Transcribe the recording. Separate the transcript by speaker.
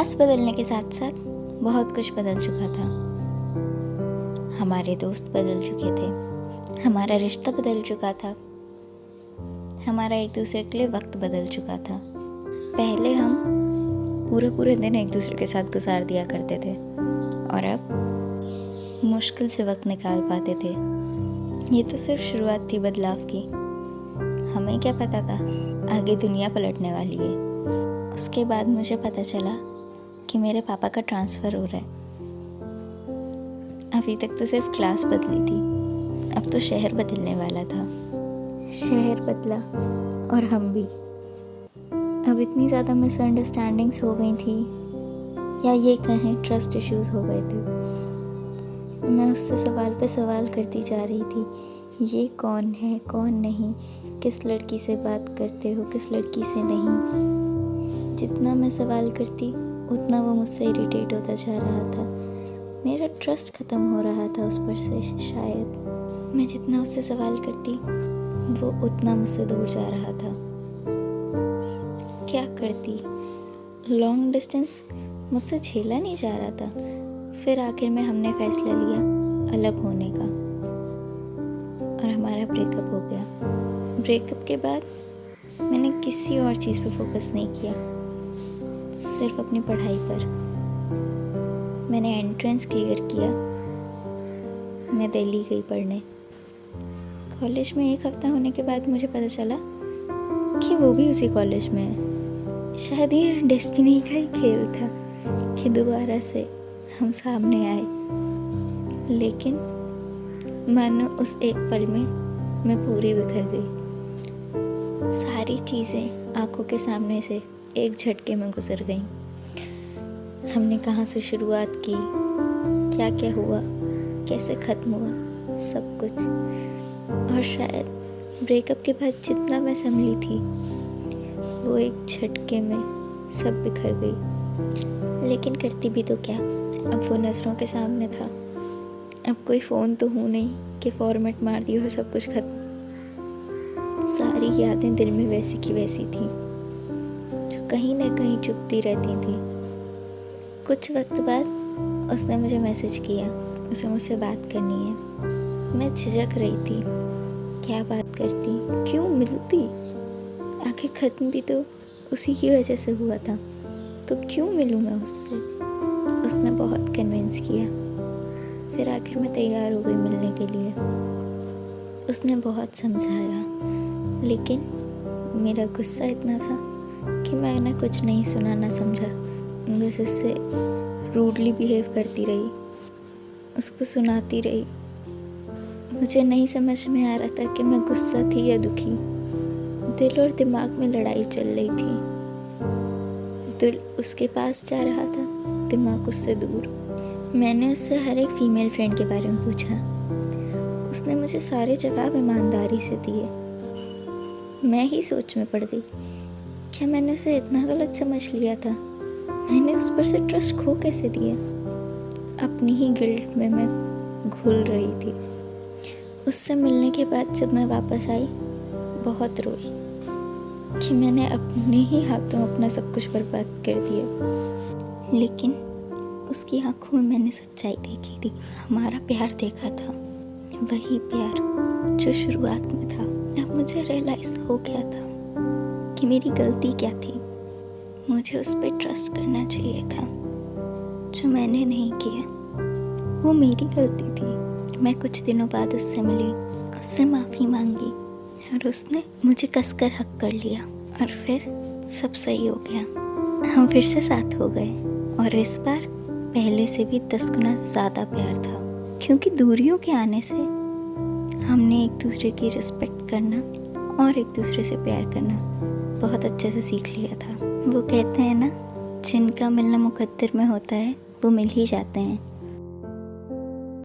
Speaker 1: Class बदलने के साथ साथ बहुत कुछ बदल चुका था। हमारे दोस्त बदल चुके थे, हमारा रिश्ता बदल चुका था, हमारा एक दूसरे के लिए वक्त बदल चुका था। पहले हम पूरे दिन एक दूसरे के साथ गुजार दिया करते थे और अब मुश्किल से वक्त निकाल पाते थे। ये तो सिर्फ शुरुआत थी बदलाव की। हमें क्या पता था आगे दुनिया पलटने वाली है। उसके बाद मुझे पता चला कि मेरे पापा का ट्रांसफ़र हो रहा है। अभी तक तो सिर्फ क्लास बदली थी, अब तो शहर बदलने वाला था। शहर बदला और हम भी। अब इतनी ज़्यादा मिसअंडरस्टैंडिंग्स हो गई थी, या ये कहें ट्रस्ट इश्यूज़ हो गए थे। मैं उससे सवाल पे सवाल करती जा रही थी, ये कौन है कौन नहीं, किस लड़की से बात करते हो किस लड़की से नहीं। जितना मैं सवाल करती उतना वो मुझसे इरिटेट होता जा रहा था। मेरा ट्रस्ट ख़त्म हो रहा था उस पर से शायद। मैं जितना उससे सवाल करती वो उतना मुझसे दूर जा रहा था। क्या करती, लॉन्ग डिस्टेंस मुझसे झेला नहीं जा रहा था। फिर आखिर में हमने फैसला लिया अलग होने का और हमारा ब्रेकअप हो गया। ब्रेकअप के बाद मैंने किसी और चीज़ पे फोकस नहीं किया, सिर्फ अपनी पढ़ाई पर। मैंने एंट्रेंस क्लियर किया, मैं दिल्ली गई पढ़ने। कॉलेज में एक हफ्ता होने के बाद मुझे पता चला कि वो भी उसी कॉलेज में है। शायद ये डेस्टिनी का ही खेल था कि दोबारा से हम सामने आए। लेकिन मानो उस एक पल में मैं पूरी बिखर गई। सारी चीज़ें आंखों के सामने से एक झटके में गुजर गईं। हमने कहाँ से शुरुआत की, क्या क्या हुआ, कैसे ख़त्म हुआ, सब कुछ। और शायद ब्रेकअप के बाद जितना मैं संभली थी वो एक झटके में सब बिखर गई। लेकिन करती भी तो क्या, अब वो नज़रों के सामने था। अब कोई फ़ोन तो हूँ नहीं कि फॉर्मेट मार दिया और सब कुछ ख़त्म। सारी यादें दिल में वैसी की वैसी थी, जो कहीं ना कहीं चुभती रहती थी। कुछ वक्त बाद उसने मुझे मैसेज किया, उसे मुझसे बात करनी है। मैं झिझक रही थी, क्या बात करती, क्यों मिलती। आखिर ख़त्म भी तो उसी की वजह से हुआ था, तो क्यों मिलूँ मैं उससे। उसने बहुत कन्विंस किया, फिर आखिर मैं तैयार हो गई मिलने के लिए। उसने बहुत समझाया, लेकिन मेरा गुस्सा इतना था कि मैंने कुछ नहीं सुना ना समझा। बस उससे रूडली बिहेव करती रही, उसको सुनाती रही। मुझे नहीं समझ में आ रहा था कि मैं गुस्सा थी या दुखी। दिल और दिमाग में लड़ाई चल रही थी। दिल उसके पास जा रहा था, दिमाग उससे दूर। मैंने उससे हर एक फीमेल फ्रेंड के बारे में पूछा। उसने मुझे सारे जवाब ईमानदारी से दिए। मैं ही सोच में पड़ गई, क्या मैंने उसे इतना गलत समझ लिया था। मैंने उस पर से ट्रस्ट खो कैसे दिया। अपनी ही गिल्ट में मैं घुल रही थी। उससे मिलने के बाद जब मैं वापस आई बहुत रोई कि मैंने अपने ही हाथों अपना सब कुछ बर्बाद कर दिया। लेकिन उसकी आंखों में मैंने सच्चाई देखी थी, हमारा प्यार देखा था, वही प्यार जो शुरुआत में था। अब मुझे रियलाइज़ हो गया था कि मेरी गलती क्या थी। मुझे उस पर ट्रस्ट करना चाहिए था, जो मैंने नहीं किया। वो मेरी गलती थी। मैं कुछ दिनों बाद उससे मिली, उससे माफ़ी मांगी और उसने मुझे कसकर हक कर लिया और फिर सब सही हो गया। हम फिर से साथ हो गए और इस बार पहले से भी 10 गुना ज़्यादा प्यार था, क्योंकि दूरियों के आने से हमने एक दूसरे की रिस्पेक्ट करना और एक दूसरे से प्यार करना बहुत अच्छे से सीख लिया था। वो कहते हैं ना, जिनका मिलना मुकद्दर में होता है वो मिल ही जाते हैं।